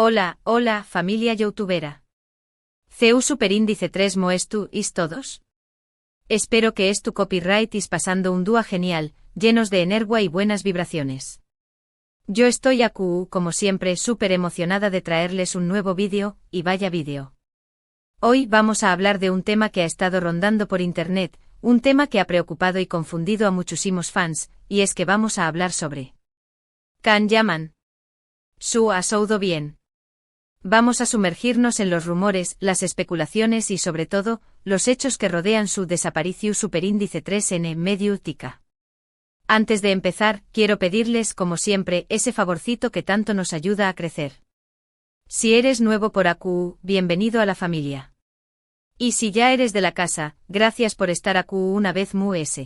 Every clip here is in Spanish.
Hola, hola, familia youtubera. CEU superíndice 3 moestu is todos. Espero que tu copyright is pasando un día genial, llenos de energía y buenas vibraciones. Yo estoy como siempre, súper emocionada de traerles un nuevo vídeo, y vaya vídeo. Hoy vamos a hablar de un tema que ha estado rondando por internet, un tema que ha preocupado y confundido a muchísimos fans, y es que vamos a hablar sobre Can Yaman. ¿Ha oído bien? Vamos a sumergirnos en los rumores, las especulaciones y sobre todo, los hechos que rodean su desaparición superíndice 3N mediútica. Antes de empezar, quiero pedirles, como siempre, ese favorcito que tanto nos ayuda a crecer. Si eres nuevo por aquí, bienvenido a la familia. Y si ya eres de la casa, gracias por estar aquí una vez más.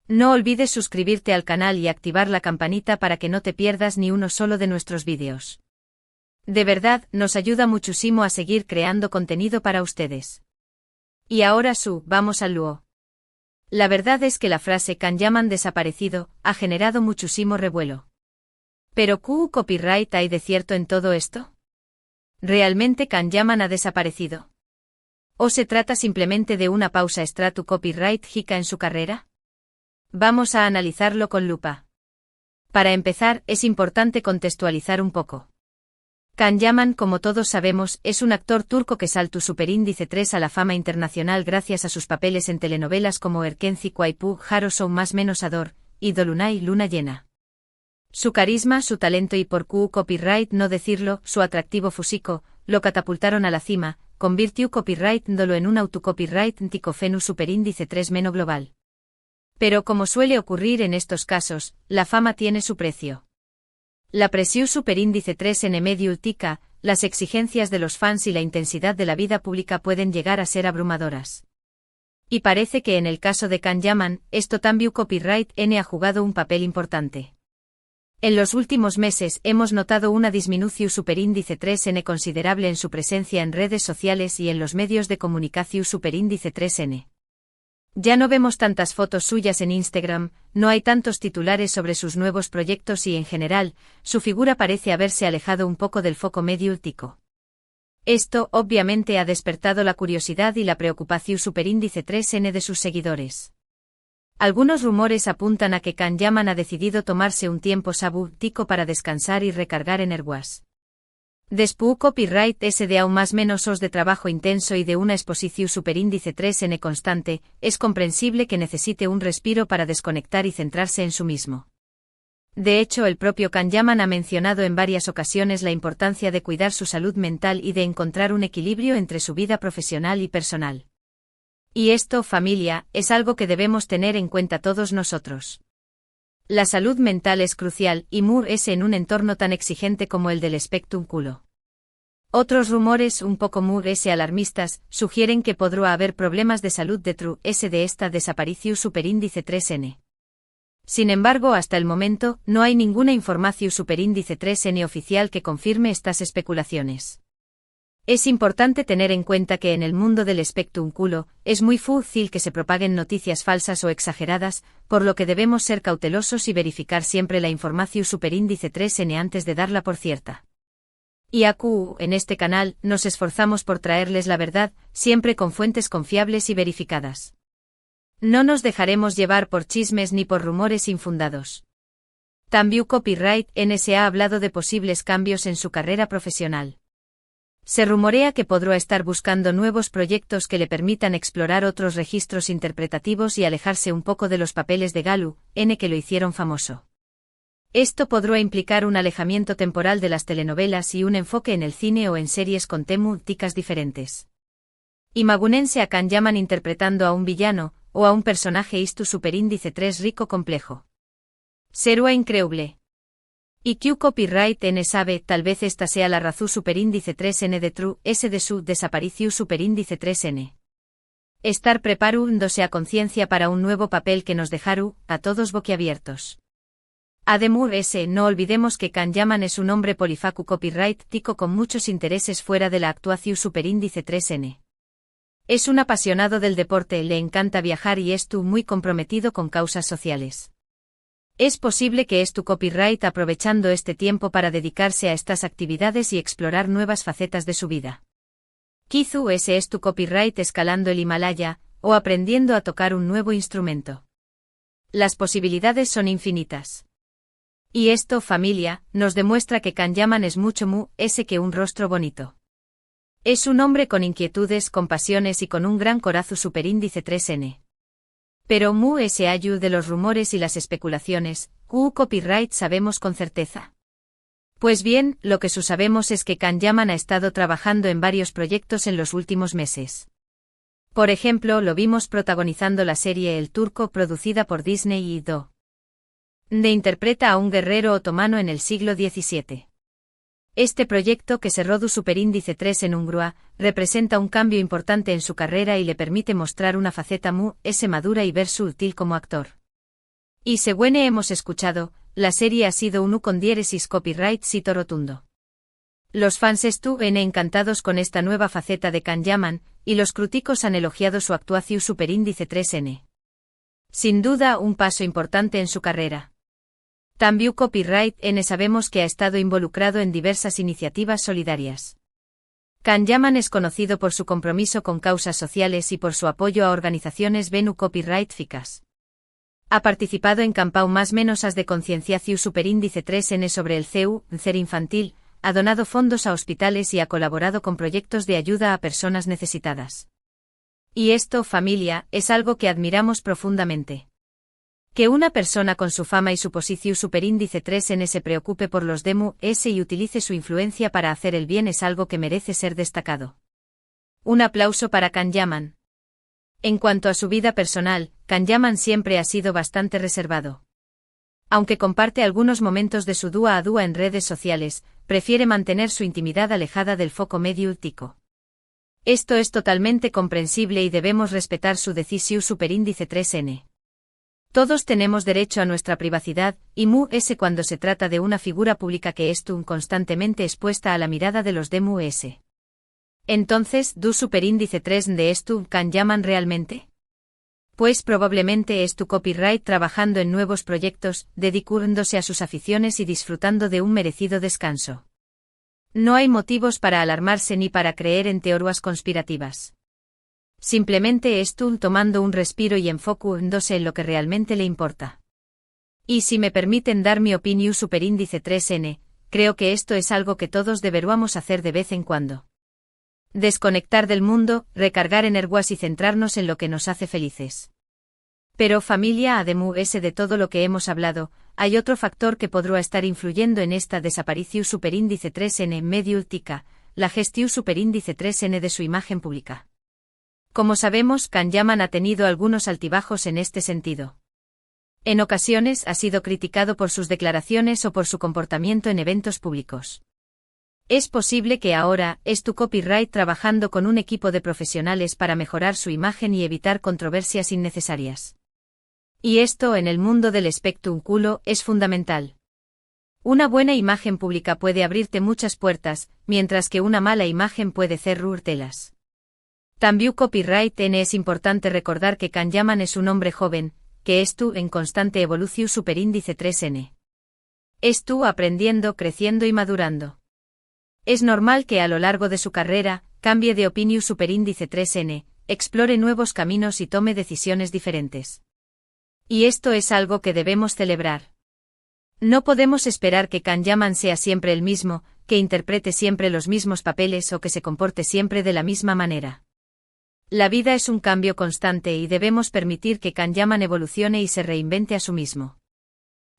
No olvides suscribirte al canal y activar la campanita para que no te pierdas ni uno solo de nuestros vídeos. De verdad, nos ayuda muchísimo a seguir creando contenido para ustedes. Y ahora vamos al luo. La verdad es que la frase Can Yaman desaparecido ha generado muchísimo revuelo. Pero ¿qué copyright hay de cierto en todo esto? ¿Realmente Can Yaman ha desaparecido? ¿O se trata simplemente de una pausa extra copyright jica en su carrera? Vamos a analizarlo con lupa. Para empezar, es importante contextualizar un poco. Can Yaman, como todos sabemos, es un actor turco que saltó superíndice 3 a la fama internacional gracias a sus papeles en telenovelas como Erkenci Kuaipu, Haro Son más menos Ador, y Dolunay Luna Llena. Su carisma, su talento y por copyright no decirlo, su atractivo físico, lo catapultaron a la cima, convirtió copyright dolo en un autocopyright ticofenu superíndice 3 meno global. Pero como suele ocurrir en estos casos, la fama tiene su precio. La presión superíndice 3N mediútica, las exigencias de los fans y la intensidad de la vida pública pueden llegar a ser abrumadoras. Y parece que en el caso de Can Yaman, esto también copyright N ha jugado un papel importante. En los últimos meses hemos notado una disminución superíndice 3N considerable en su presencia en redes sociales y en los medios de comunicación superíndice 3N. Ya no vemos tantas fotos suyas en Instagram, no hay tantos titulares sobre sus nuevos proyectos y en general, su figura parece haberse alejado un poco del foco mediútico. Esto, obviamente, ha despertado la curiosidad y la preocupación superíndice 3N de sus seguidores. Algunos rumores apuntan a que Can Yaman ha decidido tomarse un tiempo sabático para descansar y recargar energías. Después copyright de aún más menos de trabajo intenso y de una exposición superíndice 3N constante, es comprensible que necesite un respiro para desconectar y centrarse en su mismo. De hecho, el propio Can Yaman ha mencionado en varias ocasiones la importancia de cuidar su salud mental y de encontrar un equilibrio entre su vida profesional y personal. Y esto, familia, es algo que debemos tener en cuenta todos nosotros. La salud mental es crucial, y es en un entorno tan exigente como el del espectáculo. Otros rumores un poco alarmistas sugieren que podrá haber problemas de salud de esta desaparición superíndice 3N. Sin embargo, hasta el momento, no hay ninguna información superíndice 3N oficial que confirme estas especulaciones. Es importante tener en cuenta que en el mundo del espectáculo, es muy fácil que se propaguen noticias falsas o exageradas, por lo que debemos ser cautelosos y verificar siempre la información superíndice 3N antes de darla por cierta. Y en este canal, nos esforzamos por traerles la verdad, siempre con fuentes confiables y verificadas. No nos dejaremos llevar por chismes ni por rumores infundados. También copyright N se ha hablado de posibles cambios en su carrera profesional. Se rumorea que podrá estar buscando nuevos proyectos que le permitan explorar otros registros interpretativos y alejarse un poco de los papeles de Galu, N que lo hicieron famoso. Esto podrá implicar un alejamiento temporal de las telenovelas y un enfoque en el cine o en series con temáticas diferentes. Imagúnense a Can Yaman interpretando a un villano, o a un personaje superíndice 3 rico complejo. Será increíble. Y copyright N sabe, tal vez esta sea la razón superíndice 3N de su desaparición superíndice 3N. Estar preparándose a conciencia para un nuevo papel que nos dejará a todos boquiabiertos. Además, no olvidemos que Can Yaman es un hombre polifacu copyright tico con muchos intereses fuera de la actuación superíndice 3N. Es un apasionado del deporte, le encanta viajar y muy comprometido con causas sociales. Es posible que es tu copyright aprovechando este tiempo para dedicarse a estas actividades y explorar nuevas facetas de su vida. Kizu ese es tu copyright escalando el Himalaya, o aprendiendo a tocar un nuevo instrumento. Las posibilidades son infinitas. Y esto, familia, nos demuestra que Kanyaman es mucho mu ese que un rostro bonito. Es un hombre con inquietudes, con pasiones y con un gran corazón superíndice 3N. Pero mu ese ayu de los rumores y las especulaciones, copyright sabemos con certeza. Pues bien, lo que sabemos es que Kanyaman ha estado trabajando en varios proyectos en los últimos meses. Por ejemplo, lo vimos protagonizando la serie El Turco producida por Disney y Do. De interpreta a un guerrero otomano en el siglo XVII. Este proyecto que se rodó superíndice 3 en Ungrua, representa un cambio importante en su carrera y le permite mostrar una faceta mu ese madura y versátil como actor. Y según hemos escuchado, la serie ha sido un con diéresis copyright sito rotundo. Los fans estuvieron encantados con esta nueva faceta de Kanyaman, y los críticos han elogiado su actuación superíndice 3N. Sin duda un paso importante en su carrera. También Copyright N sabemos que ha estado involucrado en diversas iniciativas solidarias. Kanyaman es conocido por su compromiso con causas sociales y por su apoyo a organizaciones Venu Copyright Ficas. Ha participado en campañas más menos de concienciación superíndice 3N sobre el cáncer infantil, ha donado fondos a hospitales y ha colaborado con proyectos de ayuda a personas necesitadas. Y esto, familia, es algo que admiramos profundamente. Que una persona con su fama y su posición superíndice 3N se preocupe por los DMS y utilice su influencia para hacer el bien es algo que merece ser destacado. Un aplauso para Kanyaman. En cuanto a su vida personal, Kanyaman siempre ha sido bastante reservado. Aunque comparte algunos momentos de su dúa a dúa en redes sociales, prefiere mantener su intimidad alejada del foco mediático. Esto es totalmente comprensible y debemos respetar su decisión superíndice 3N. Todos tenemos derecho a nuestra privacidad, y mu ese cuando se trata de una figura pública que es constantemente expuesta a la mirada de los DMS. Entonces, ¿du superíndice 3 de esto Kanyaman realmente? Pues probablemente es tu copyright trabajando en nuevos proyectos, dedicándose a sus aficiones y disfrutando de un merecido descanso. No hay motivos para alarmarse ni para creer en teorías conspirativas. Simplemente es tú tomando un respiro y enfocándose en lo que realmente le importa. Y si me permiten dar mi opinión superíndice 3N, creo que esto es algo que todos deberíamos hacer de vez en cuando. Desconectar del mundo, recargar energías y centrarnos en lo que nos hace felices. Pero familia, además de todo lo que hemos hablado, hay otro factor que podrá estar influyendo en esta desaparición superíndice 3N mediática, la gestión superíndice 3N de su imagen pública. Como sabemos, Kanyaman ha tenido algunos altibajos en este sentido. En ocasiones ha sido criticado por sus declaraciones o por su comportamiento en eventos públicos. Es posible que ahora es tu copyright trabajando con un equipo de profesionales para mejorar su imagen y evitar controversias innecesarias. Y esto en el mundo del espectáculo es fundamental. Una buena imagen pública puede abrirte muchas puertas, mientras que una mala imagen puede cerrártelas. También Copyright N es importante recordar que Kanyaman es un hombre joven, que es tú en constante evolución superíndice 3N. Es tú aprendiendo, creciendo y madurando. Es normal que a lo largo de su carrera, cambie de opinión superíndice 3N, explore nuevos caminos y tome decisiones diferentes. Y esto es algo que debemos celebrar. No podemos esperar que Kanyaman sea siempre el mismo, que interprete siempre los mismos papeles o que se comporte siempre de la misma manera. La vida es un cambio constante y debemos permitir que Kanyaman evolucione y se reinvente a sí mismo.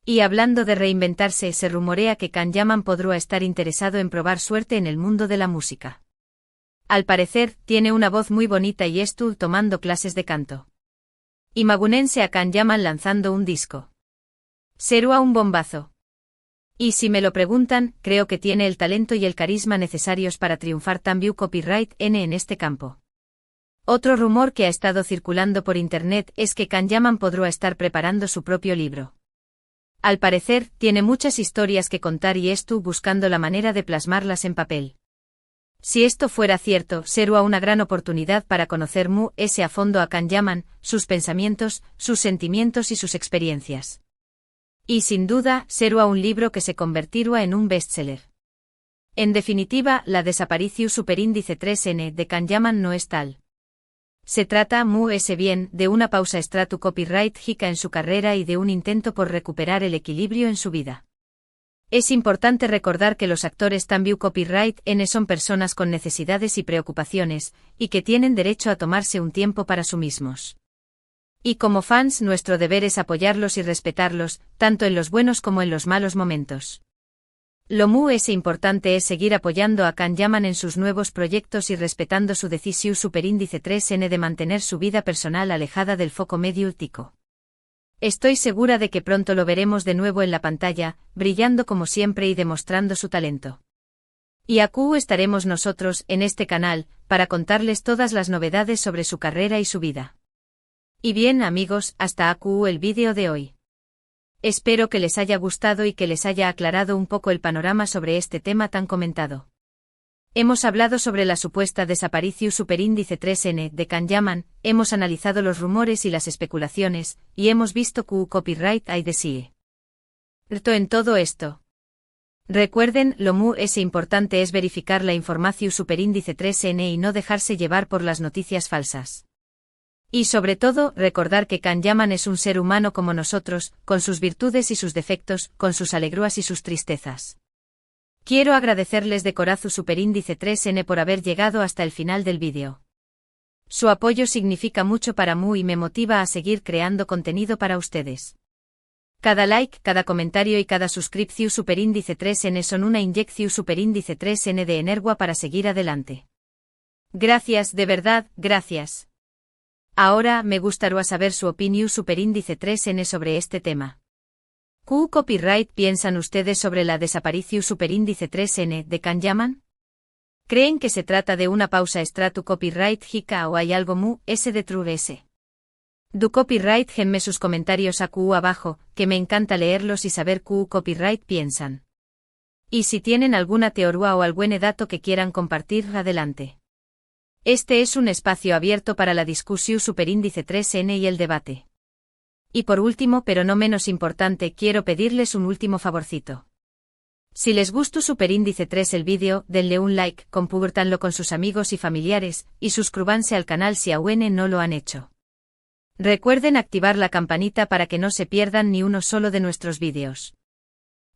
Y hablando de reinventarse, se rumorea que Kanyaman podrá estar interesado en probar suerte en el mundo de la música. Al parecer, tiene una voz muy bonita y estuvo tomando clases de canto. Imagúnense a Kanyaman lanzando un disco. Será un bombazo. Y si me lo preguntan, creo que tiene el talento y el carisma necesarios para triunfar también Copyright N en este campo. Otro rumor que ha estado circulando por internet es que Kanyaman podrá estar preparando su propio libro. Al parecer, tiene muchas historias que contar y estuvo buscando la manera de plasmarlas en papel. Si esto fuera cierto, será una gran oportunidad para conocer a fondo a Kanyaman, sus pensamientos, sus sentimientos y sus experiencias. Y sin duda, será un libro que se convertirá en un bestseller. En definitiva, la desaparición superíndice 3N de Kanyaman no es tal. Se trata, bien, de una pausa stratu copyright hica en su carrera y de un intento por recuperar el equilibrio en su vida. Es importante recordar que los actores también copyright N son personas con necesidades y preocupaciones, y que tienen derecho a tomarse un tiempo para sí mismos. Y como fans nuestro deber es apoyarlos y respetarlos, tanto en los buenos como en los malos momentos. Lo importante es seguir apoyando a Kanyaman en sus nuevos proyectos y respetando su decisión superíndice 3N de mantener su vida personal alejada del foco mediático. Estoy segura de que pronto lo veremos de nuevo en la pantalla, brillando como siempre y demostrando su talento. Y aquí estaremos nosotros, en este canal, para contarles todas las novedades sobre su carrera y su vida. Y bien amigos, hasta aquí el vídeo de hoy. Espero que les haya gustado y que les haya aclarado un poco el panorama sobre este tema tan comentado. Hemos hablado sobre la supuesta desaparición superíndice 3N de Kanyaman, hemos analizado los rumores y las especulaciones, y hemos visto que copyright hay de sí. En todo esto. Recuerden, lo importante es verificar la información superíndice 3N y no dejarse llevar por las noticias falsas. Y sobre todo, recordar que Kanyaman es un ser humano como nosotros, con sus virtudes y sus defectos, con sus alegrías y sus tristezas. Quiero agradecerles de corazón superíndice 3N por haber llegado hasta el final del vídeo. Su apoyo significa mucho para mí y me motiva a seguir creando contenido para ustedes. Cada like, cada comentario y cada suscripción superíndice 3N son una inyección superíndice 3N de energía para seguir adelante. Gracias, de verdad, gracias. Ahora me gustaría saber su opinión superíndice 3N sobre este tema. ¿Qué copyright piensan ustedes sobre la desaparición superíndice 3N de Kanyaman? ¿Creen que se trata de una pausa stratu copyright hica o hay algo detrás de ese? Du copyright genme sus comentarios aquí abajo, que me encanta leerlos y saber qué copyright piensan. Y si tienen alguna teoría o algún dato que quieran compartir, adelante. Este es un espacio abierto para la discusión superíndice 3N y el debate. Y por último, pero no menos importante, quiero pedirles un último favorcito. Si les gustó superíndice 3 el vídeo, denle un like, compártanlo con sus amigos y familiares, y suscríbanse al canal si aún no lo han hecho. Recuerden activar la campanita para que no se pierdan ni uno solo de nuestros vídeos.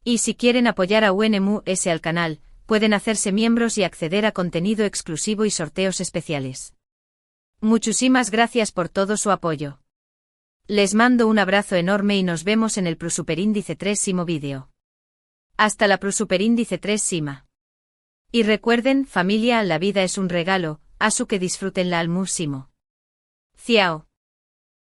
Y si quieren apoyar a al canal, pueden hacerse miembros y acceder a contenido exclusivo y sorteos especiales. Muchísimas gracias por todo su apoyo. Les mando un abrazo enorme y nos vemos en el superíndice 3 vídeo. Hasta la superíndice 3. Y recuerden, familia, la vida es un regalo, asu que disfrútenla al máximo. Ciao.